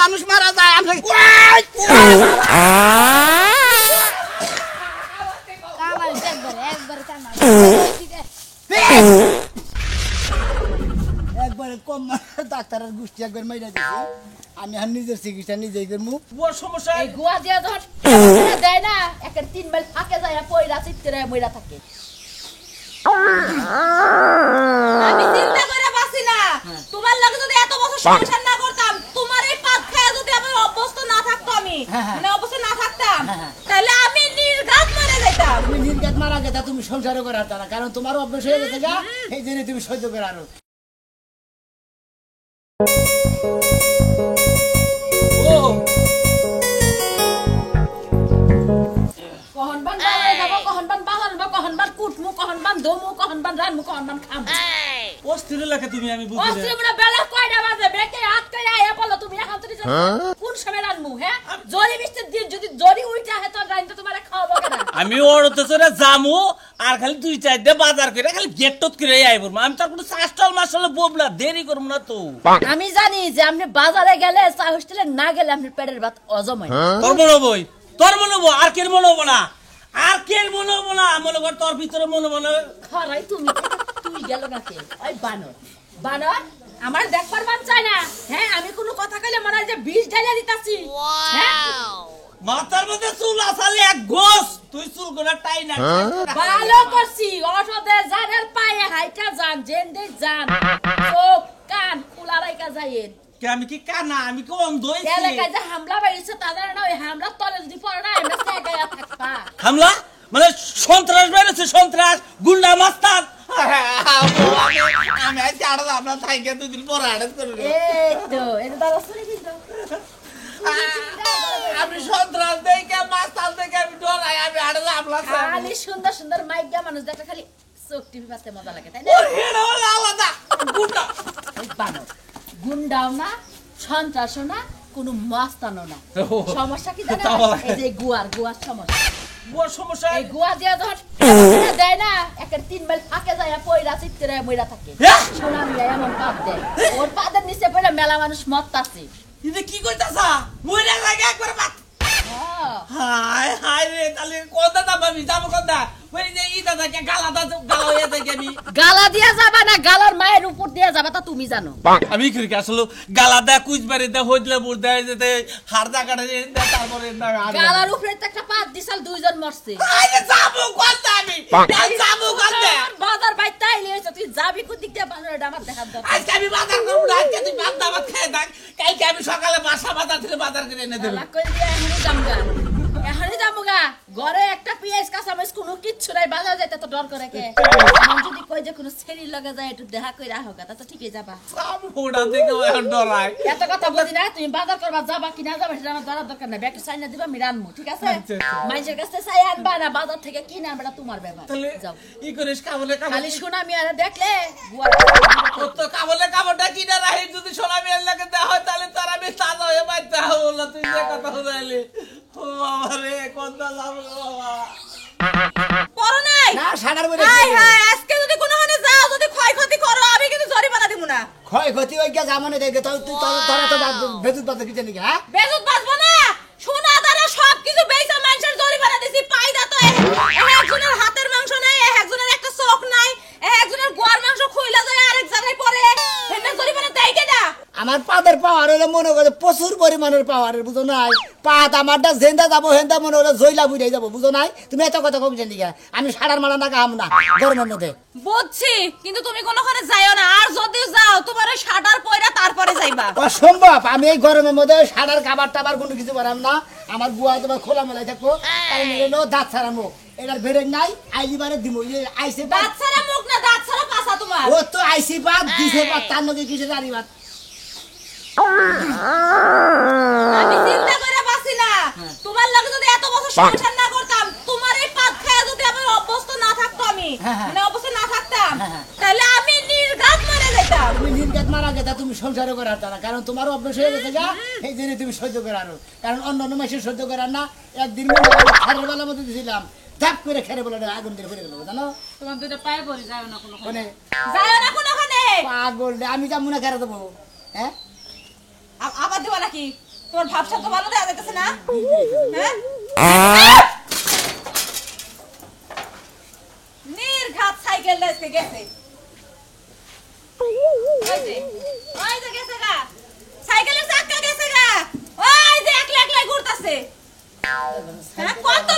মানুষ মারা যায় আমরা একবার কম ডাক্তারের গোষ্ঠী একবার মাইরা দিছি আমি আর নিজের চিকিৎসা নিজেই করবো বুয়ার সমস্যা এই গুয়া দিয়া ধর দেয় না একটা 3 মাইল ফাঁকে যায় পয়রা চিত্রে মইরা থাকে আমি চিন্তা করে বাসি না তোমার লাগে যদি এত বছর সংসার না করতাম তোমার এই পাত খায়া যদি আমি অভ্যস্ত না থাকতো আমি মানে অভ্যস্ত না থাকতাম তাহলে আমি নির্ঘাত মারা যেতাম তুমি নির্ঘাত মারা গেতা তুমি সংসারও করার না কারণ তোমার অভ্যাস হয়ে গেছে গা এই জন্য তুমি সহ্য করে আরো ও কহন বান বানাই যাব কহন বান বানাবো কহন বান কুটমু কহন বান দমু কহন বান রানমু কহন বান খাম অস্থির লাগে তুমি আমি বুঝি না অস্ত্র মানে বেলা কয়টা বাজে বেকে হাত কইরা আয়া বলো তুমি এখন তুমি জানো কোন সময় রানমু হ্যাঁ জরি মিষ্টি দিন যদি জরি উইটা হে তো রাইন তো তোমারে খাওয়াবো কেন আমি ওরতে চরে জামু আর খালি 2-4 বাজার করে খালি গেট টত করে আইব আমি তার কোনো চাস্টল মাসলে ববলা দেরি করব না তো আমি জানি যে আপনি বাজারে গেলে চা হোস্টেলে না গেলে আপনি পেটের ভাত হজম হয় তোর মনে হবো আর কেন মনে হবো না আর কেন মনে হবো না মনে কর তোর ভিতরে মনে মনে খরাই তুমি তুই গেল না কে ওই বানর বানর আমার দেখবার মান চাই না হ্যাঁ আমি কোনো কথা কইলে মনে হয় যে বিষ ঢালা দিতাছি মাথার মধ্যে চুল আসালে এক গোস তুই চুল করে টাই না ভালো করছি অসদে জানের পায়ে হাইটা যান জেন্ডে যান চোখ কান খোলা রাইকা যাইয়েন কে আমি কি কানা আমি কি অন্ধ হইছি এলাকায় যে হামলা বাড়িছে তাদের না ওই হামলা তলে যদি পড়ে না আমরা সেগায়া থাকবা হামলা মানে সন্ত্রাস বেড়েছে সন্ত্রাস গুন্ডা মাস্তান আমি আজকে আড়া আপনার থাইকে 2 দিন পর আড়া করে এই তো এটা দাঁড়া শুনে কিন্তু আমি সন্ত্রাস দেখে মাস্তান দেখে আমি ডরাই আমি আড়া আপনার খালি সুন্দর সুন্দর মাইকা মানুষ দেখে খালি চোখ টিভি পাতে মজা লাগে তাই না ওর হেড়া হলো আলাদা গুন্ডা ওই বানর গুন্ডাও না সন্ত্রাসও না কোনো মাস্তানও না সমস্যা কি জানো এই যে গুয়ার সমস্যা বুয়ার সমস্যা এই গুয়া দিয়া ধর দেয় না একটা 3 মাইল ফাঁকে যায় পয়রা চিত্রে মইরা থাকে সোনা মিয়া এমন পাত দেয় ওর পাদের নিচে পড়ে মেলা মানুষ মরতাছে এটা কি কইতাছা মইরা লাগে একবার বাত হ্যাঁ হায় হায় রে তাহলে কোনটা দাবি যাব কোনটা ওই যে ইটা থাকে গালা হয়ে থাকে আমি গালা দিয়া যাবা না গালার মায়ের উপর দিয়া যাবা তা তুমি জানো আমি কি আসলে গালা দা কুচবারে দা হইলে বুড় দেয় যেতে হাড়দা কাটে তারপরে গালার উপরে তো একটা পাত দিছাল দুইজন মরছে আরে যাবো কোনটা আমি যাবো কোনটা বাজার বাইতে আইলে হইছে তুই যাবি কোন দিক দিয়ে বাজারে আমার দেখার দরকার আজকে আমি বাজার করব না আজকে তুই ভাত দাবাত খেয়ে থাক কালকে আমি সকালে বাজার থেকে বাজার করে এনে দেব লাগ করে দিয়া এখনই যামুগা ঘরে একটা পিয়াজ কাঁচামরিচ কোনো কিচ্ছু নাই বাজার যাইতে তো ডর করে কে মন যদি কই যে কোনো ছেড়ির লগে যায় একটু দেখা কইরা হোক তা তো ঠিকই যাবা আমি ওটা থেকে এখন ডরাই এত কথা বুঝি না তুমি বাজার করবা যাবা কি না যাবা সেটা আমার জানার দরকার নাই ব্যাকে সাইনা দিবা আমি রানমু ঠিক আছে মাইজের কাছে চাই আনবা না বাজার থেকে কিনে আনবা তোমার ব্যাপার তাহলে যাও ই করিস কাবলে খালি শোনা আমি আর দেখলে তো কাবলে কিনা রাহি যদি সোনা মেয়ের লাগে দেওয়া হয় তাহলে তারা আমি তাজা হয়ে বাইতে হলো তুই যে কথা শুনাইলি ও বাবা রে কোনটা যাবো বাবা পড়ো নাই না সাড়ার বলে হাই হাই আজকে যদি কোনো হানে যাও যদি ক্ষয়ক্ষতি করো আমি কিন্তু জরিমানা দিব না ক্ষয়ক্ষতি ওই গা জামানে দেখে তুই তোরা তো বেদুত বাদ কিছু নাকি হ্যাঁ বেজুত বাসবো না সোনা দানা সবকিছু বেচা মানুষের জরিমানা দিছি পাইদা তো একজনের হাতের মাংস নাই একজনের একটা চোখ নাই একজনের গোয়ার মাংস খুইলা যায় আরেক জায়গায় পড়ে এটা জরিমানা দেয় কেডা আমার পাদের পাওয়ার হলে মনে করে প্রচুর পরিমাণের পাওয়ারের বুঝো নাই পাত আমারটা জেন্দা যাবো হেন্দা মনে হলে জইলা বুঝাই যাবো বুঝো নাই তুমি এত কথা কম জানি আমি সাড়ার মারা না খাম না গরমের মধ্যে বুঝছি কিন্তু তুমি কোনোখানে যাইও না আর যদি যাও তোমার ওই শাটার পয়রা তারপরে যাইবা অসম্ভব আমি এই গরমের মধ্যে সাড়ার খাবার টাবার কোনো কিছু বানাম না আমার বুয়া তোমার খোলা মেলায় থাকবো তাই নিলো দাঁত ছাড়া মুখ এটার বেড়ে নাই আইলিবারে দিব আইসে দাঁত ছাড়া মুখ না দাঁত ছাড়া পাছা তোমার ও তো আইসি পাত দিছে পাত তার নগে কিসে জানি পাত আমি চিন্তা করে বাসি না তোমার লাগে যদি এত বছর সংসার না করতাম তোমার এই পাত খায়া যদি আমি অভ্যস্ত না থাকতো আমি মানে অভ্যস্ত না থাকতাম তাহলে আমি নির্ঘাত মরে যেতাম তুমি নির্ঘাত মারা গেতা তুমি সংসারও করার না কারণ তোমার অভ্যাস হয়ে গেছে গা এই জন্য তুমি সহ্য করারো কারণ অন্য অন্য মাসে সহ্য করার না একদিন খেরের বেলার মধ্যে দিয়েছিলাম ধাপ করে খেরে বলে আগুন দিয়ে ফেলে গেল জানো তোমার দুটো পায়ে পড়ে যাও না কোনো মানে যাও না কোনোখানে পাগল আমি যাবো না খেরে দেবো হ্যাঁ আবার দেবা নাকি তোমার ভাবসা তো ভালো দেখা যাচ্ছে না হ্যাঁ নির্ঘাত সাইকেল রেসে গেছে ওই যে গেছে গা সাইকেলের চাকা গেছে গা ওই যে একলা একলা ঘুরতাছে হ্যাঁ কত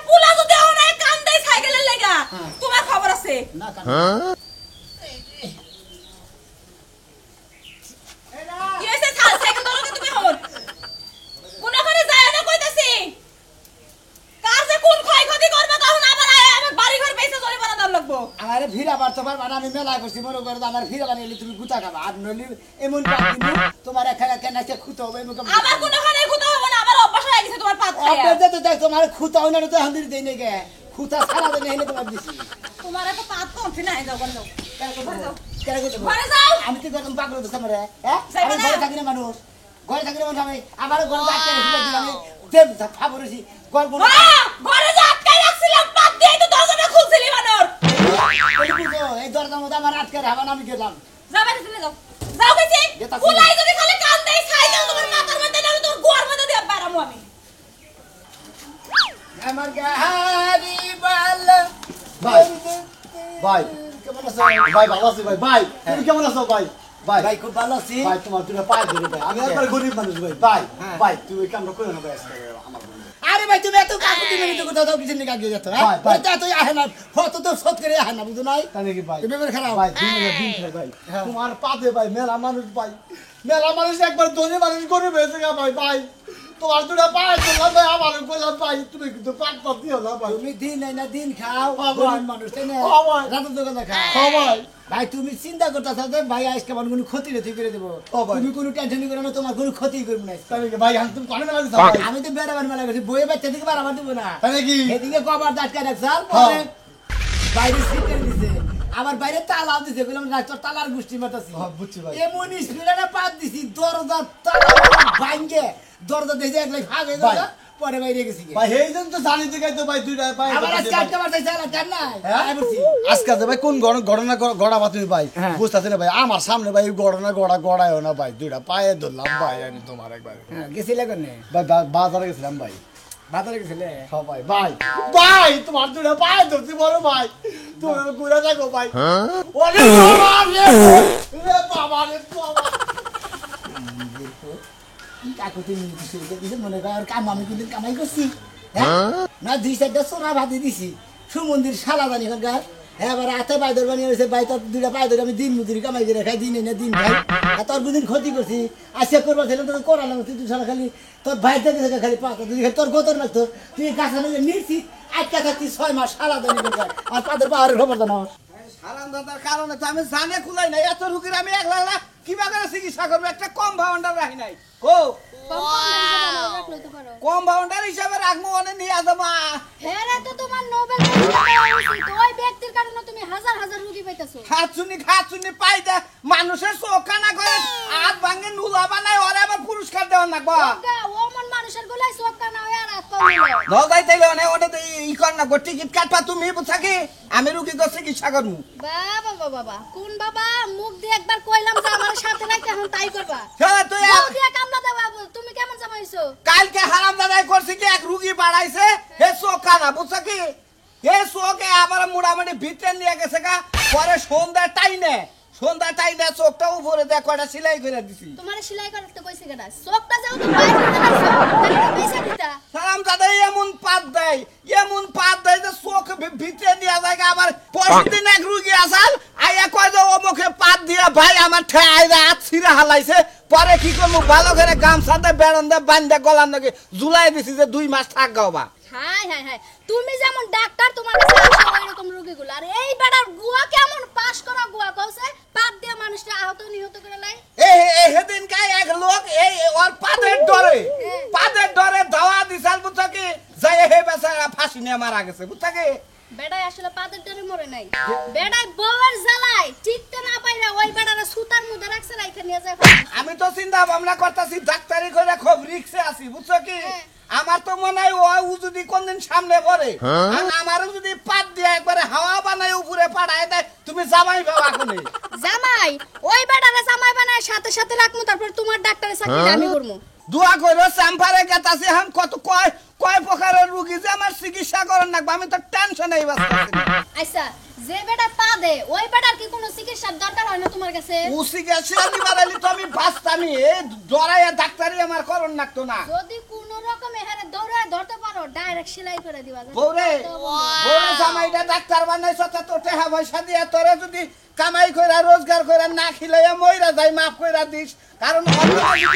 পুলা যদি ওনায় কান দেয় সাইকেলের লাগা তোমার খবর আছে না কান কি হইছে সাইকেল ধরো তুমি হন কোনখানে যায় না কইতাছি কার যে কোন ক্ষয়ক্ষতি করবে তখন আবার আমার বাড়ি ঘর বেঁচে চলে বানা দাম লাগবো আমারে ফিরা বার তোমার মানে আমি মেলা করছি মনে করো আমার ফিরা বানিয়ে তুমি গুতা খাবা আর নলি এমন কাটিনি তোমার এখানে কেন আছে খুঁতো হবে আমার কোনখানে খুঁতা হবে না আমার অভ্যাস হয়ে গেছে তোমার পাত খায়া আপনি তো দেখ তোমার খুঁতো হয় না তো হান্দির দেই নাকি খুঁতা সারা দিন হেলে তোমার দিছি তোমার এত পাত কমছে না যাও বলো কেন করতে ঘরে যাও আমি কি করতাম পাগল হতো সামনে হ্যাঁ যাইবা আমি না? ঘরে থাকি না মানুষ ঘরে থাকি না মানুষ আমি আমার ঘরে থাকতে আমি দেব ফাবরেছি গল্প ঘরে যা আটকাই রাখছিলাম পাত দিয়ে তো দরজাটা খুলছিলি বানর এই দরজার মধ্যে আমার আটকে রাখবেন আমি গেলাম যাবে তুমি যাও যাও কইছি যেতা ফুলাই যদি খালি কান দেই সাইকেল তোমার মাথার মধ্যে না তোর গোয়ার মধ্যে দিয়ে বাড়ামু আমি আমার গাড়ি বাল ভাই ভাই কেমন আছো ভাই ভালো আছি ভাই ভাই তুমি কেমন আছো ভাই ভাই ভাই খুব ভালো আছি ভাই তোমার দুটো পায়ে ধরে ভাই আমি একবার গরিব মানুষ ভাই ভাই হ্যাঁ। ভাই তুমি এই কামটা করে না ভাই আজকে আমার বন্ধু। আরে ভাই তুমি এত কাকুতি মিনিট কথা দাও কিছু নিয়ে কাকিয়ে যেত হ্যাঁ ভাই, ভাই। ওইটা তুই আহে না ফটো তো সত করে আহে না বুঝো নাই তাই নাকি ভাই তুমি বের খারাপ ভাই দিন খাই ভাই তোমার পাতে ভাই মেলা মানুষ ভাই মেলা মানুষ একবার ধরে মানুষ গরিব হয়েছে গা ভাই ভাই তোমার দুটো পায়ে ধরলাম ভাই আমার কইলাম ভাই তুমি কিন্তু পাট পাত দিও না ভাই তুমি দিন নাই না দিন খাও হ্যাঁ, ভাই। গরিব মানুষ তাই না হ্যাঁ, ভাই। রাতের দোকানে খাও হ্যাঁ, ভাই। ভাই তুমি চিন্তা করতেছ যে ভাই আজকে আমার কোনো ক্ষতি নেই করে দেবো হ্যাঁ, ভাই। তুমি কোনো টেনশন করো না তোমার কোনো ক্ষতি করবো না তাই নাকি ভাই আমি তুমি কানে মেলা দিছো ভাই আমি তো বেড়াবার মেলা করছি বইয়ে বাচ্চা দিকে বাড়াবার দেবো না তাই নাকি এদিকে কবার দাঁটকা রাখছাল হ্যাঁ। বাইরে সিটের দিছে আবার বাইরে তালা দিছে বললাম না তোর তালার গোষ্ঠী মাতাছি হ্যাঁ, বুঝছি ভাই। এমন স্পিডে পাত দিছি দরজা তালা ভাঙ্গে দরজা দেখে একলাই ভাগ হয়ে গেল ভাই। পরে বাইরে গেছি গিয়ে। ভাই এই জন্য তো জানি তো গাইতো ভাই দুইটা পায়ে আবার ধরতে আজকে ভাই। আটকে মারতে চাইলা কেন নাই হ্যাঁ? আয় বলছি আজকে আছে ভাই কোন ঘটনা গড়াবা তুমি ভাই হ্যাঁ। বুঝতেছি না ভাই আমার সামনে ভাই ঘটনা গড়ায় না ভাই দুইটা পায়ে ধরলাম ভাই আমি তোমার একবার হ্যাঁ গেছিলে কোনে ভাই বাজারে গেছিলাম ভাই বাজারে গেছিলে হ্যাঁ ভাই ভাই ভাই তোমার দুইটা পায়ে ধরছি বড় ভাই তুমি ঘুরে থাকো ভাই ওরে বাবা রে বাবা রে বাবা কাকুতি মিনিট দিছে মনে কর আর কাম আমি কিন্তু কামাই করছি হ্যাঁ না দুই চারটা সোনা ভাতি দিছি সুমন্দির শালা জানি এখানকার হ্যাঁ এবার হাতে পায়ে ধরবানি হয়েছে ভাই তোর দুইটা পায়ে ধরে আমি দিন মজুরি কামাই করে খাই দিন এনে দিন খাই আর তোর দুদিন ক্ষতি করছি আজকে করবার ছিল তোর করালাম তুই শালা খালি তোর ভাই থেকে খালি পাতা তুই তোর গোতর লাগতো তুই কাছে নিচ্ছি আটকা থাকতি 6 মাস শালা জানি আর তাদের পাহাড়ের খবর জানো হারাম দাদার কারণে তো আমি জানে খুলাই নাই এত রুগীর আমি একলা কিবা করে চিকিৎসা করবো একটা কম ভাউন্ডার রাখি নাই ও কম ভাউন্ডার হিসাবে রাখবো অনেক নিয়ে যাবো হ্যাঁ রে, তো তোমার নোবেল পুরস্কার পাওয়া উচিত। ওই ব্যক্তির কারণে তুমি হাজার হাজার রোগী পাইতেছো। খাচ্ছুনি পাই দে মানুষের চোখা না করে হাত ভাঙে নুলা বানায় ওরা আবার পুরস্কার দেওয়ার না গো গা, ওমন মানুষের গলায় চোখ কানা হয়ে আর হাত পা উড়ে। নজাই তাইলে অনেক ওটা তো ই কর না গো টিকিট কাটবা তুমি বুঝাকি আমি রুগী তো চিকিৎসা করবো বাবা বাবা, কোন বাবা মুখ দিয়ে একবার কইলাম যে আমার সাথে রাখতে এখন তাই করবা। চলে তুই মুখ দিয়ে কামলা দেবা, তুমি কেমন জামাইছো? কালকে হারাম দাদাই করছি কি এক রুগী বাড়াইছে হে চোখা না বুঝাকি হে চোখে আবার মোটামুটি ভিতরে নিয়ে গেছে গা পরে সন্ধ্যা টাইনে চোখটা উপরে দেখ কয়টা সেলাই করে দিছি তোমারে সেলাই করতে কইছে কেডা? চোখটা যাও তো বাইরে লাগাইছো, তাহলে তো পয়সা দিতা। সালাম দাদা এমন পাত দেয় যে চোখ ভিতরে নিয়ে যায় গা। আবার পরদিন এক রুগী আসাল আইয়া কয় যে ও মুখে পাত দিয়ে ভাই আমার ঠেয়াই হাত ছিঁড়ে হালাইছে পরে কি করবো ভালো করে গামছাতে বেড়ন দিয়ে বান্ধে গলার নাকি জুলাই দিছি যে 2 মাস থাক গাওবা হাই হাই হাই, তুমি যেমন ডাক্তার তোমার কাছে আসে ওইরকম রোগীগুলো। আর এই বেটার গুয়া কেমন পাস করা গুয়া কইছে পাত দিয়ে মানুষটা আহত নিহত করে লাই। সেদিন কাই এক লোক এই ওর পাদের ডরে ধাওয়া দিছাল বুঝছো কি যাই হে বেচারা ফাঁসি নিয়ে মারা গেছে বুঝছো কি বেড়াই আসলে পাদের ডরে মরে নাই, বেড়াই বউয়ের জ্বালায় টিকতে না পাইরা ওই বেড়ারা সুতার মধ্যে রাখছে রাইখা নিয়ে যায়। আমি তো চিন্তা ভাবনা করতেছি ডাক্তারি করে খুব রিক্সে আছি বুঝছো কি আমার তো মনে হয় ও যদি কোনদিন সামনে পড়ে আর আমারও যদি পাত দিয়ে দিয়া একবারে হাওয়া বানায় উপরে পাড়ায় দেয় তুমি জামাই বাবা কোনে জামাই ওই বেটারে জামাই বানায় সাথে সাথে রাখমু তারপর তোমার ডাক্তারের চাকরি আমি করবো। দোয়া কইরো চেম্বারে গেতাছি হাম কত কয় কয় প্রকারের রোগী যে আমার চিকিৎসা করেন না আমি তো টেনশনেই বাঁচতাছি না। আচ্ছা যে বেটা পা দে ওই বেটার কি কোনো চিকিৎসার দরকার হয় না তোমার কাছে? উসি গেছে আমি বাড়াইলি তো আমি বাঁচতামি এই ডরাইয়া ডাক্তারি আমার করন লাগতো না। যদি কোনো রকমে হারে দৌড়ায় ধরতে পারো ডাইরেক্ট সেলাই করে দিবা। বউরে বউরে জামাইটা ডাক্তার বানাইছ তা তো টাকা পয়সা দিয়ে তোরে যদি কামাই কইরা রোজগার কইরা না খিলাইয়া মইরা যাই মাফ কইরা দিস কারণ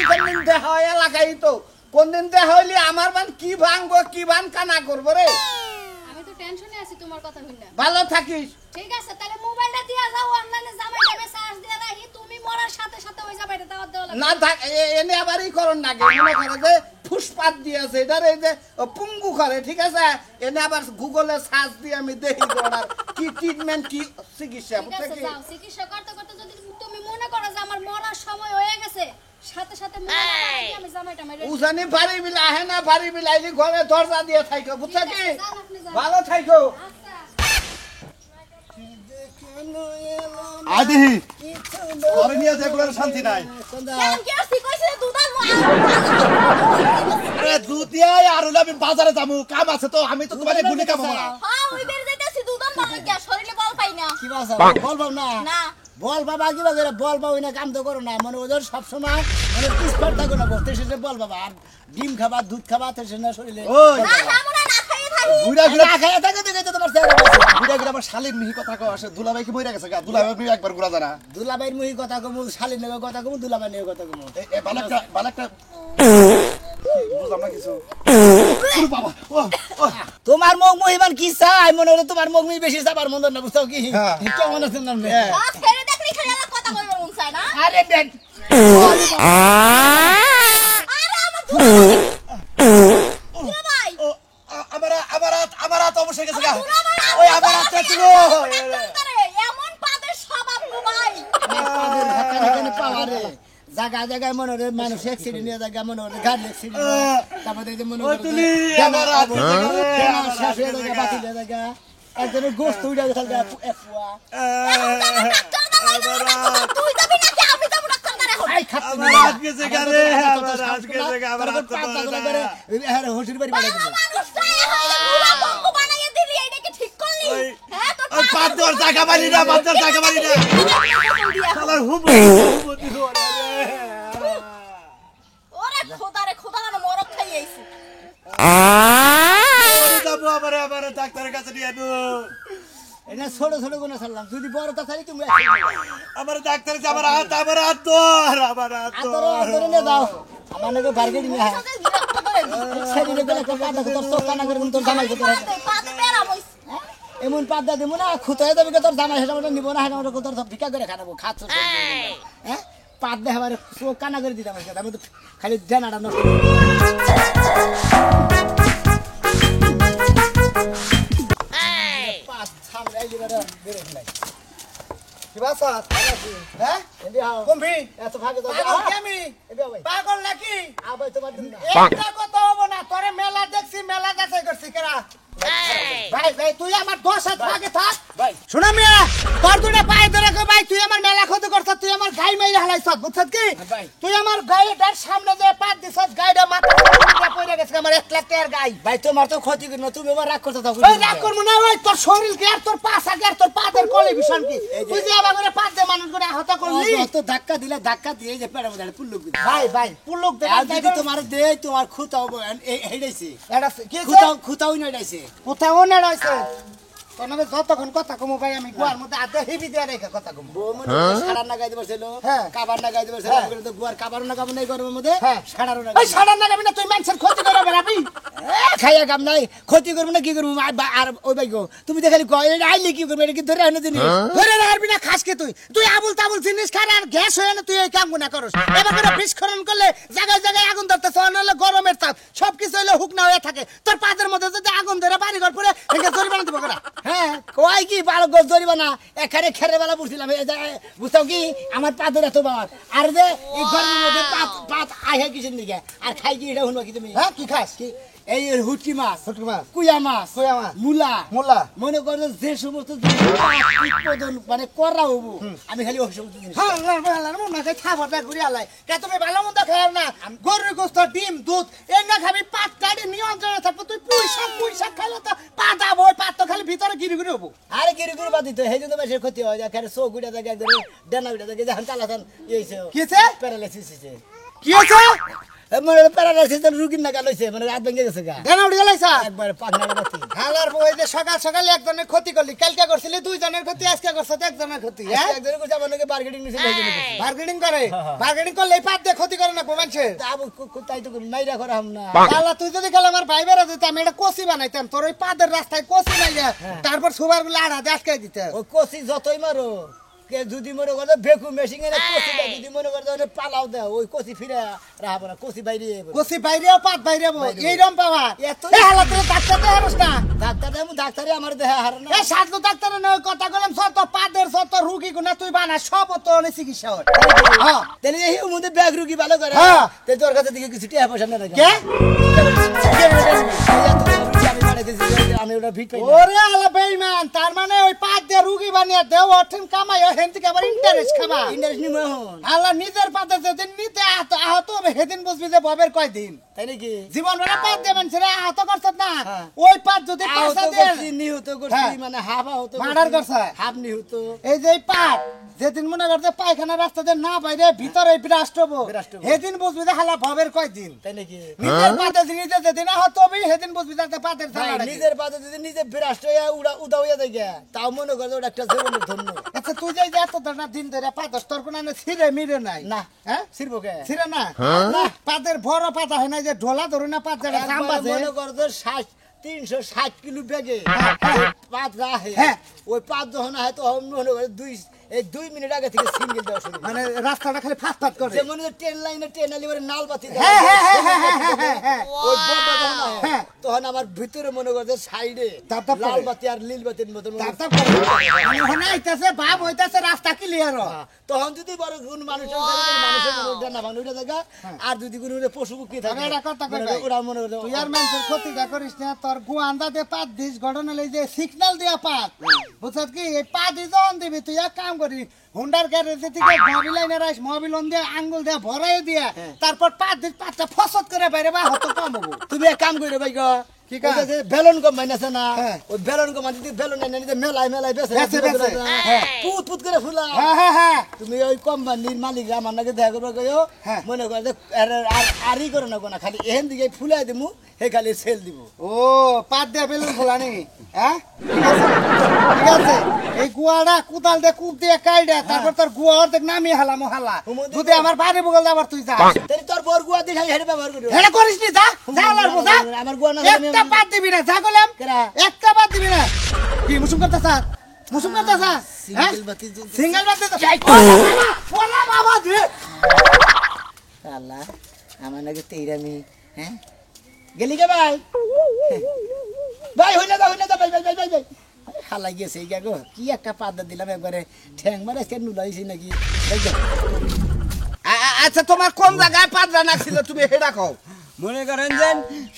কোনদিন দেহ হয় এলাকায় তো কোনদিন দেহ হইলে আমার বান কি ভাঙবো কি বান কানা করবো রে। আমি তো টেনশনে আছি তোমার কথা হইনা। ভালো থাকিস। ঠিক আছে তাহলে মোবাইলটা দিয়া যাও অনলাইনে জামাইটাকে চার্জ দিয়া রাখি তুমি মরার সাথে সাথে ওই জামাইটা দাওয়াত দেওয়া লাগবে না থাক এনে আবারই করন না মনে করে যে ফুসপাত দিয়েছে এটার এই যে পুঙ্গু করে ঠিক আছে এনে আবার গুগলে সার্চ দিয়ে আমি দেখি ওনার কি ট্রিটমেন্ট কি চিকিৎসা ঠিক আছে যাও চিকিৎসা করতে করতে যদি তুমি মনে করো যে আমার মরার সময় হয়ে গেছে সাথে সাথে মোবাইলটা আমি জামাইটা মেরে উজানি বাড়ি বিলা আহে না বাড়ি বিলাইলি ঘরে দরজা দিয়ে থাইকো বুঝছো কি যান আপনি যান। ভালো থাইকো। আচ্ছা আদিহি ঘরে নিয়ে যেগুলোর শান্তি নাই। কেন কি আসি কইছে দুধার আরে দুধ দিয়ে আর হলো আমি বাজারে যাবো কাম আছে তো আমি তো তোমারে গুলি কাম না। হ্যাঁ ওই বের যাইতাছি দুধার মা কি শরীরে বল পাই না কি বাসা বল বাবু না না বল বাবা কি বাজে বল বাবু না কাম তো করো না মানে ওদের সব সময় মানে পিছপট থাকো না বলতে শেষে বল বাবা আর ডিম খাবা দুধ খাবা তো সে না শরীরে ওই না আমরা না খাইয়ে থাকি বুড়া গুলা না খাইয়া থাকে দেখে তো তোমার চেহারা বুড়া গুলা আমার শালীর মিহি কথা কও আসে দুলাভাই কি মইরা গেছে গা দুলাভাই একবার গুড়া জানা দুলাবাইর মুহি কথা কমু শালির নেবে কথা কমু দুলাবাই নেবে কথা কমু এ বালাকটা বুঝলাম না কিছু বাবা ও তোমার মুখ মহিমান কি চাই মনে হলো তোমার মুখ বেশি চাবার মন না বুঝছো কি হ্যাঁ। কেমন আছেন আপনি আজ ফেরে দেখলি খালি আমার কথা কইব মন চায় না আরে দেখ আরে আমার দুলা ভাই ও আমার তো অবশ্যই গেছে গা দুলা ভাই ওই আমার হাতে ছিল এমন পাদের স্বভাব গো ভাই পাদের হাতে এখানে পাওয়া রে জায়গা জায়গায় মনে হলে মানুষ অ্যাক্সিডেন্ট নিয়ে জায়গা মনে হলে গাড়ি অ্যাক্সিডেন্ট তারপরে যে মনে ওই হলে তুলি আমার হাতে শেষ হয়ে জায়গা বাতিল হয়ে জায়গা একজনের গোস্ত উড়ে গেছে এক পোয়া তুই যাবি নাকি আমি যাবো ডাক্তার দ্বারা এখন আই খাচ্ছি আমার হাত গেছে গা রে, আমার হাত গেছে গা, আমার হাত তো পাওয়া যায় না। হুসুর বাড়ি বাড়ি দেবো মানুষটা হইলে পুরা বঙ্গ বানাইয়ে দিলি এইটা কি ঠিক করলি ওই হ্যাঁ তোর ওই পাঁচ দর টাকা মারি না পাঁচ দর টাকা মারি না শালার হুব ওরে খোদা না মরক খাই আইছি যাবো আমার ডাক্তারের কাছে নিয়ে আনো এটা ছোট ছোট কোনো ছাড়লাম যদি বড় তা ছাড়ি তুমি আমার ডাক্তার আমার হাত ধর আদরে নিয়ে দাও আমার নাকি বার্গেট নিয়ে হ্যাঁ সেদিনে গেলে একটা পাতা তোর চোখ কানা করে তোর জামাই করতে হবে পাতে বেরা বইছ এমন পাতা দেবো না খুঁতে যাবে তোর জামাই সেটা ওটা নিবো না সেটা ওটা তোর সব ভিক্ষা করে খানাবো খাচ্ছ হ্যাঁ পাত দেয় আমার চোখ কানা করে দিতাম আমি তো খালি জানাটা নষ্ট পাত সামনে বেরো ফেলাই কি বাসা হ্যাঁ এমনি হাও কমবি এত ভাগে দাও পাগল কি আমি এমনি ভাই পাগল নাকি আবার তোমার দিন না একটা কথা হবো না তোরে মেলা দেখছি মেলা যাচাই করছি কেরা ভাই ভাই তুই আমার 10 হাত আগে থাক ভাই শোনা মিয়া তোর দুটো পায়ে ধরে কই ভাই তুই আমার মেলা ক্ষতি করছ তুই আমার গাই মাইরে হালাইছ বুঝছস কি ভাই। তুই আমার গাইটার সামনে যে পাত দিছস গাইটা মাথা পড়ে গেছে আমার 1 লাখ টাকার গাই ভাই তোমার তো ক্ষতি করি না তুমি আবার রাগ করতে থাকো ওই রাগ করব না ওই তোর শরীর কি আর তোর পাছা কি আর তোর পাদের কলি ভীষণ কি তুই যে আমার করে পাত দে মানুষ করে আহত করলি তো ধাক্কা দিলে ধাক্কা দিয়ে যে পেড়ে মধ্যে পুল্লুক দিই ভাই ভাই পুলক দে আর যদি তোমার দে তোমার খুঁতাও হেডাইছে এটা কি খুঁতাও নড়াইছে কোথাও না রইছে তোর নামে যতক্ষণ কথা কমো ভাই আমি গুয়ার মধ্যে আদে হিবি দিয়ে রেখে কথা কমো বউ মনে সাড়া না গাইতে পারছিল হ্যাঁ। কাবার না গাইতে পারছিল আমি তো গুয়ার কাবারও না কাবার নাই গরমের মধ্যে হ্যাঁ। সাড়ারও না ওই সাড়া না যাবি না তুই মানুষের ক্ষতি করে বেড়াবি খাইয়া কাম নাই ক্ষতি করবো না কি করবো আর ওই ভাই গো তুমি দেখালি আইলে কি করবো এটা কি ধরে আনে জিনিস ধরে রাখবি না খাস কি তুই আবুল তাবুল জিনিস খার আর গ্যাস হয়ে না তুই এই কাম না করস এবার করে বিস্ফোরণ করলে জায়গায় জায়গায় আগুন ধরতেছ নাহলে গরমের তাপ সবকিছু হইলে হুক না হয়ে থাকে তোর পাদের মধ্যে যদি আগুন ধরে বাড়ি ঘর পরে এখানে জরিমানা দিব করা হ্যাঁ কয় কি বারো গোল ধরিবা না এখানে খেরে বেলা বুঝছিলাম বুঝতাম কি আমার পাদের এত বাবার আর যে এই গরমের মধ্যে পাত পাত আহে কিসের দিকে আর খাই কি এটা শুনবো কি তুমি হ্যাঁ কি খাস কি এই হুটকি মাছ, ছোট মাছ কুয়া মাছ, কইয়া মাছ মূলা, মোলা মনে করো যে সমস্ত জিনিস উৎপাদন মানে করা হবো, আমি খালি ওই সমস্ত জিনিস হ্যাঁ না মন না খাবার না ঘুরে আলাই কে তুমি ভালো মন্দ খাও না গরুর গোস্ত ডিম দুধ এই না খাবি পাত কাটি নিয়ন্ত্রণে থাকবো তুই পুঁইশাক খাইলে তো পাতা বই পাত তো খালি ভিতরে গিরি গিরি হবো আরে গিরি গিরি বাদ দিতে, সেই জন্য বেশি ক্ষতি হয়, এখানে চোখ উঠে থাকে, একদম ডানা উঠে থাকে, যখন চালাতাম ইয়েছে কিছে প্যারালাইসিস হয়েছে, কি হয়েছে মানে প্যারালাইসিস রুগীর নাগাল হয়েছে, মানে রাত ভেঙে গেছে গা, দেনা উঠে গেলাইছা একবার পাখনা বাতি। হালার বই যে সকাল সকাল একজনের ক্ষতি করলি কালকে করছিলি দুইজনের ক্ষতি আজকে করছ তো একজনের ক্ষতি হ্যাঁ একজনের কাছে আমার নাকি বার্গেটিং নিছে, বার্গেনিং করে বার্গেনিং করলে এই পাত দিয়ে ক্ষতি করে না মানুষের তাই তো নাইরা করা হাম না। আল্লাহ তুই যদি গেলে আমার ভাই বেড়া দিতাম এটা কষি বানাইতাম তোর ওই পাদের রাস্তায় কষি নাই তারপর সুবার গুলো আড়া আটকাই দিতে ও কষি যতই মারো, কে যদি মনে করে বেকু মেশিন এনে কষি দেয়, যদি মনে করে পালাও দেয়, ওই কষি ফিরে রাখবো না, কষি বাইরে কষি বাইরেও পাত বাইরেও এইরকম পাওয়া এত হালাত ডাক্তার দেখারস না ডাক্তার দেবো, ডাক্তারে আমার দেহা হার না। এই সাধু ডাক্তার না ওই কথা বললাম সব তো পাদের সব তো রুগী গুনা তুই বানা সব তো অনেক চিকিৎসা হয় হ্যাঁ তাহলে এই মধ্যে ব্যাগ রুগী ভালো করে, হ্যাঁ। তাই তোর কাছে দিকে কিছু টিয়া পয়সা না কে আমি ওটা ভিট পাই ওরে আলা বেঈমান তার মানে ওই পাদ দিয়ে রুগী বানিয়ে দেও অর্থন কামাই হেন থেকে আবার ইন্টারেস্ট খাবা ইন্টারেস্ট নিব এখন, আল্লাহ নিজের পাতে যেদিন নিতে আহত হবে সেদিন বুঝবি যে ববের কয়দিন তাই নাকি? জীবন ভরা পাত দেবেন সেটা আহত করছত না হ্যাঁ। ওই পাত যদি আহত পাশা দিয়ে করছি, নিহত করছি, হ্যাঁ। মানে হাফ আহত মার্ডার করছে। হাফ নিহত। এই যে এই পাত যেদিন মনে করতে পায়খানা রাস্তাতে না বাইরে ভিতরে বিরাষ্ট হবো বিরাষ্ট হবো। সেদিন বুঝবি যে হালা ভবের কয়দিন তাই নাকি? নিজের পাতে নিজে যেদিন আহত হবে সেদিন বুঝবি যে পাতের ভাই, থালা নিজের পাতে যদি নিজে বিরাষ্ট হইয়া উদা হইয়া দেখে, তাও মনে করে ওটা একটা জীবনের ধন্য। আচ্ছা তুই যে এত ধরনা দিন ধরে পাতস তোর কোনো ছিঁড়ে মিরে নাই না, হ্যাঁ ছিড়বো কে? ছিঁড়ে না না, পাতের বড় পাতা হয় না যে ঢোলা ধরে না পাত যেটা একবার সাম্বাজে মনে করো তো 360 কিলো ব্যাগে পাত রাখে, হ্যাঁ। ওই পাত যখন হয় তখন মনে করে 2 মিনিট আগে থেকে সিঙ্গেল দেওয়া শুরু, মানে রাস্তাটা খালি ফাট ফাট করে যে মনে হয় ট্রেন লাইনে ট্রেন আলি নাল বাতি দেয়। হ্যাঁ, হ্যাঁ, হ্যাঁ, হ্যাঁ, হ্যাঁ, হ্যাঁ, হ্যাঁ। ওই বড়টা যখন হয়, হ্যাঁ। তখন আমার ভিতরে মনে করছে সাইডে তাপ তাপ করে। লাল বাতি আর নীল বাতির মতন তাপ তাপ করে। মানে ওখানে আইতাছে ভাব হইতাছে রাস্তা ক্লিয়ার তখন যদি বড় কোন মানুষের ডানা ভাঙ উঠে থাকে, আর যদি কোনো পশু পক্ষী থাকে, এটা কথা কই মানে ভাই। ওরা মনে করে তুই আর মানুষের ক্ষতিটা করিস না তোর গুয়ান্দা দিয়ে পাত দিস ঘটনা লই যে সিগন্যাল দিয়া পাত বুঝছত কি এই পাত যখন দিবি তুই এক কাম করি হুন্ডার গ্যারেজে থেকে মোবিল লাইনে রাইস মোবিল অন দিয়ে আঙ্গুল দিয়ে ভরাই দিয়া তারপর পাত দিস পাতটা ফসত করে বাইরে বা হতো কম হবো তুমি এক কাম করে ভাই গো, কি কাম? ওই যে বেলুন কোম্পানি আছে না, হ্যাঁ। ওই বেলুন কোম্পানি যদি বেলুন এনে নিতে মেলায় বেছে বেচে, বেচে। হ্যাঁ। পুত পুত করে ফুলা, হ্যাঁ হ্যাঁ হ্যাঁ তুমি ওই কোম্পানির মালিক আমার নাকি দেখা করবে কইও, হ্যাঁ। মনে করে যে আরই করে না কোনা, খালি এহেন দিকে ফুলাই দিমু, হে খালি সেল দিব। ও পাত দিয়ে বেলুন খোলা নাকি হ্যাঁ ঠিক আছে, ঠিক আছে এই গুয়াটা কুদাল দিয়ে কূপ দিয়ে কাইডা তারপর তোর গুয়া অর্ধেক নামিয়ে হালামো হালা হুমুদি- যদি আমার বাড়ি বগল আবার তুই যা তাহলে তোর বর গুয়া দিয়ে হেঁটে ব্যবহার করিও। হেডা করিস নি যা যা লারবো যা আমার গুয়া না একটা পাত দিবি না যা কইলাম কেরা? একটা পাত দিবি না কি মুসুম করতে স্যার মুসুম করতে স্যার সিঙ্গেল বাতি জ্বলছে। সিঙ্গেল বাত দিতে ওলা বাবা দে আল্লাহ, আমার নাকি তেইরামি, হ্যাঁ গেলি কে ভাই? ভাই হইলে দাও ভাই ভাই ভাই ভাই ভাই হালাই গেছে এই গো, কি একটা পাতা দিলাম একবারে ঠ্যাং মারে কেন নুলাইছি নাকি। এই যে, আচ্ছা তোমার কোন জায়গায় পাদরা নাছিল তুমি হেডা কও মনে করেন যে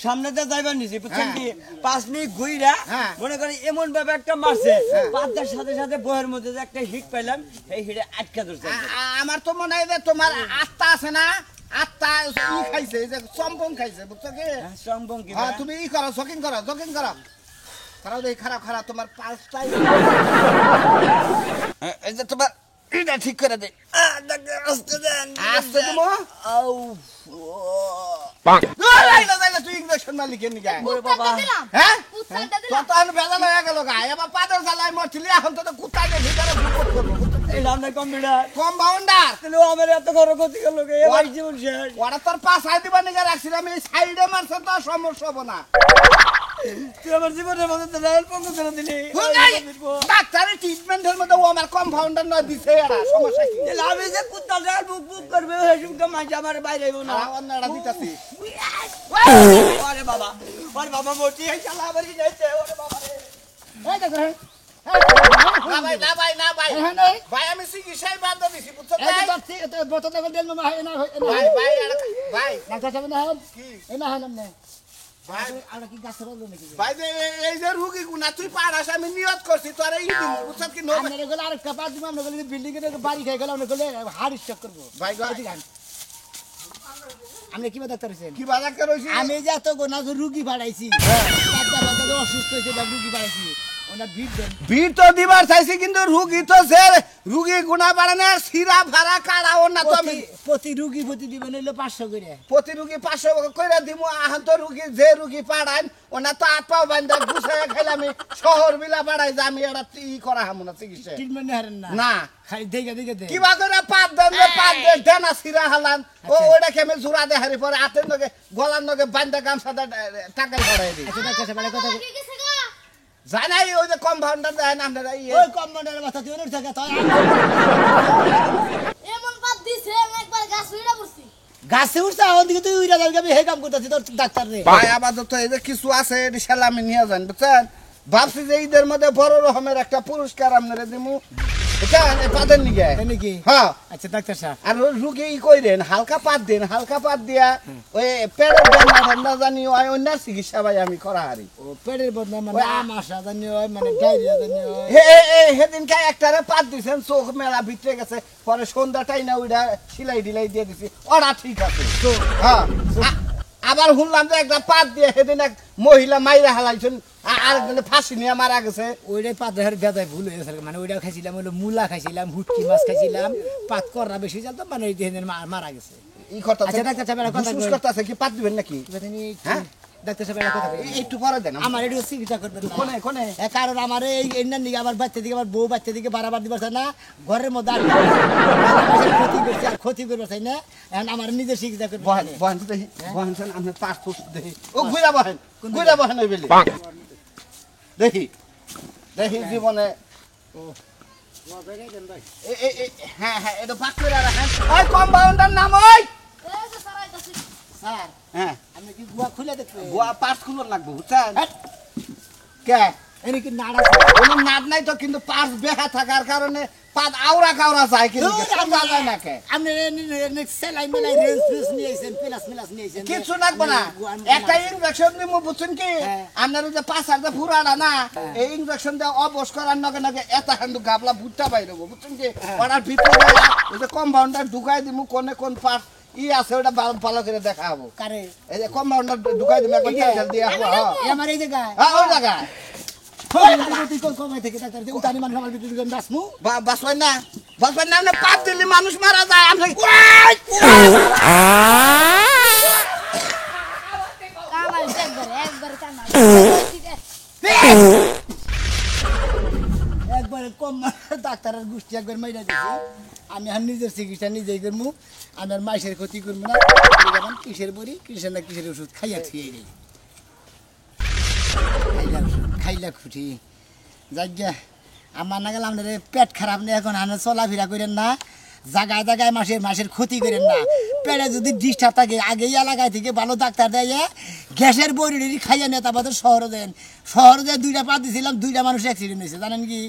সামনেতে যাইবার নিছি বুঝছেন কি 5 মিনিট ঘুইরা হ্যাঁ। মনে করেন এমন ভাবে একটা মারছে পাতার সাথে সাথে বইয়ের মধ্যে যে একটা হিট পাইলাম এই হিটে আটকা ধরছে আমার তো মনে হয় যে তোমার আত্মা আছে না, আত্মা ই খাইছে এই যে চম্পন খাইছে বুঝছো কি? সম্ভব কি হ্যাঁ তুমি ই করো জকিং করো খারাপ দেখি খারাপ তোমার পাঁচটাই এই যে তোমার এটা ঠিক করে দে আসতে তুমি তুই ইঞ্জেকশন মালিক এনে গায় কুত্তাকে দিলাম হ্যাঁ কুত্তাকে দিলাম কত আন বেলা লয়া গেল গায় এবার পাদর জ্বালাই মরছিলি এখন তো কুত্তাকে ভিতরে ঢুকত করবো এই নামটা কম্পিউটার কম্পাউন্ডার তাহলে ও আমার এত বড় ক্ষতি করলো কে এবার জীবন শেষ ওরা তোর পাশায় দিবা নিগে রাখছিলাম এই সাইডে মারছে তো সমস্যা হবো না তুই আমার জীবনের মধ্যে তো রাহুল পঙ্গ করে দিলি ডাক্তারের ট্রিটমেন্টের মধ্যে ও আমার কম্পাউন্ডার নয় দিছে এরা সমস্যা কি আমি যে কুত্তা ডাল বুক বুক করবে হেসুমটা মাঝে আমার বাইরে আইবো না অন্য এটা দিতেছি ওরে বাবা মোটি এই শালা আবার কি যাইছে ওরে বাবা রে এই দেখো, না ভাই হ্যাঁ নাই, ভাই আমি চিকিৎসায় বাদ দিছি বুঝছো এই ভাই যে তোর বোতল দেখো দেন মামা, হয় না ভাই ভাই ডাক্তার সাহেব না কি এই না হয় না ভাই আমরা কি গাছে বলবো নাকি ভাই যে এই যে রুগী গুনা তুই পারাস আমি নিয়ত করছি তোরে ই দিমু বুঝছ কি নবে আমরা গেলে আরেকটা পাঁচ দিন আমরা গেলে বিল্ডিং এর বাড়ি খাই গেলে আমরা গেলে হার্ট স্ট্রোক করবো ভাই গো এদিকে আন। আপনি কি ডাক্তার হয়েছেন কি বাজার করছিস আমি যে এত গোনা রুগী বাড়াইছি অসুস্থ হয়েছে রুগী বাড়াইছি ওনার ভিড় দেন ভিড় তো দিবার চাইছি কিন্তু রুগী তো সে রুগী গুনা বাড়ানে সিরা ভাড়া কাড়াও না তো আমি প্রতি রুগী প্রতি দিবেন হইলো 500 করে প্রতি রুগী 500 কইরা দিমু আহান তো রুগী যে রুগী পাড়ান ওনা তো আট পাও বান্ধা গুছায় খাইলে আমি শহর বিলা বাড়াই যে আমি এটা ই করা হামু না চিকিৎসা ট্রিটমেন্ট হারেন না না খালি দেখে দেখে দেন কিবা করে পাত দেন যে পাত দেন দেনা সিরা হালান ও ওটাকে আমি জোড়া দে হারি পরে হাতের নগে গলার নগে বান্ধা গামছা টাকা বাড়াই দিই আচ্ছা ডাক্তার সাহেব একটা কথা কি গেছে গা জানাই ওই যে কম্পাউন্ডার দেন আপনারা ওই কম্পাউন্ডারের মাথা তুই ওর জায়গা তো এমন পাত দিছে একবার গাছ উইড়া পড়ছি গাছে উঠছে এখন দিকে তুই উইরা যাবি আমি হে কাম করতেছি তোর ডাক্তার রে ভাই আপাতত এই যে কিছু আছে এটি সালামি নিয়ে যান বুঝছেন ভাবছি যে ঈদের মধ্যে বড় রকমের একটা পুরস্কার আপনারা দিমু বুঝছেন এই পাতের নিগে তাই নাকি হ্যাঁ আচ্ছা ডাক্তার সাহেব আর ওই রুগী ই কইরেন হালকা পাত দেন হালকা পাত দিয়া ওই পেটের বেদনা ঠান্ডা জানি ওই অন্য চিকিৎসা ভাই আমি করা হারি ও পেটের বদনা মানে আমাশা জানি হয় মানে ডায়রিয়া জানি হয় সেদিন কে একটারে পাত দিছেন চোখ মেলা ভিতরে গেছে পরে সন্ধ্যাটাই না ওইটা সিলাই ঢিলাই দিয়ে দিছি ওরা ঠিক আছে তো হ্যাঁ আবার শুনলাম যে একটা পাত দিয়ে সেদিন এক মহিলা মাইরা হালাইছেন আর ফাঁসি নিয়ে মারা গেছে ওইটাই পাত দেখার বেদায় ভুল হয়ে গেছে মানে ওইটা খাইছিলাম হলো মূলা খাইছিলাম হুটকি মাছ খাইছিলাম পাত করা বেশি জানতো মানে ওই দিন মারা গেছে ই কথা আচ্ছা ডাক্তার সাহেব একটা কথা ঘুষ কই। করতে আছে কি পাত দিবেন নাকি হ্যাঁ? ডাক্তার সাহেব একটা কথা কই। একটু পরে দেন আমার একটু চিকিৎসা করবেন না। কোনে কোনে কারণ আমার এই এন্ডার দিকে আমার বাচ্চা দিকে আমার বউ বাচ্চা দিকে বাড়াবার দিবার চাই না ঘরের মধ্যে ক্ষতি করছে আর ক্ষতি করবার চাই না এখন আমার নিজের চিকিৎসা করবেন বহেন বহেন তো দেখি বহেন আপনার পাসপোর্ট দেখি ও ঘুরা বহেন ওই বেলি দেখি দেখি জীবনে হ্যাঁ হ্যাঁ এটা পাক করে রাখেন ওই কম্পাউন্ডার নাম ওই এই যে সারাই কাছে স্যার হ্যাঁ আপনি কি গুয়া খুলে দেখবেন গোয়া পাস খুলন লাগবে বুঝছেন হ্যাঁ। কে এনে কি নাড়া কোনো নাদ নাই তো কিন্তু পাস বেহা থাকার কারণে পাত আওরা কাওরা যায় কিন্তু যায় না কে আপনি সেলাই মেলাই রেঞ্জ ফ্রেস নিয়েছেন প্লাস মিলাস নিয়েছেন কিছু লাগবে না একটা ইনজেকশন দিমু বুঝছেন কি হ্যাঁ। আপনার ওই যে পাঁচার যে ফুরাটা না এই ইনজেকশন দিয়ে অবশ করার নগে নগে এটা কিন্তু গাবলা ভুট্টা বাইরে বুঝছেন কি ওটার ভিতরে ওই যে কম্পাউন্ডার ঢুকাই দিমু কোনে কোন পার্ট ই আছে ওটা ভালো করে দেখা হবো কারে এই যে কম্পাউন্ডার ঢুকাই দিমু একবার তেল দিয়ে হবো এই আমার এই জায়গায় হ্যাঁ ওই জায়গায় তুই কোন কমাই থেকে ডাক্তার যে উতানি মানুষ আমার ভিতরে ঢুকেন দাসমু বাসবেন না আপনি পাপ দিলে মানুষ মারা যায় আপনি কামাই একবার কামাই একবার কম ডাক্তারের গোষ্ঠী একবার মাইরা দিছি আমি আর নিজের চিকিৎসা নিজেই করবো আমি আর মাইসের ক্ষতি করবো না যেমন কিসের বড়ি কিসের না কিসের ওষুধ খাইয়া থুয়ে নেই খাইলা খুঁটি যাজ্ঞা আমার না গেলাম রে পেট খারাপ নেই এখন আনে চলাফেরা করেন না জায়গায় জায়গায় মাসের ক্ষতি করেন না পেটে যদি ডিস্টার্ব থাকে আগেই এলাকায় থেকে ভালো ডাক্তার দেয় গ্যাসের বড়ি খাইয়া নিয়ে তারপর শহরে দেন শহরে যে 2টা পা দিয়েছিলাম 2টা মানুষ অ্যাক্সিডেন্ট হয়েছে জানেন কি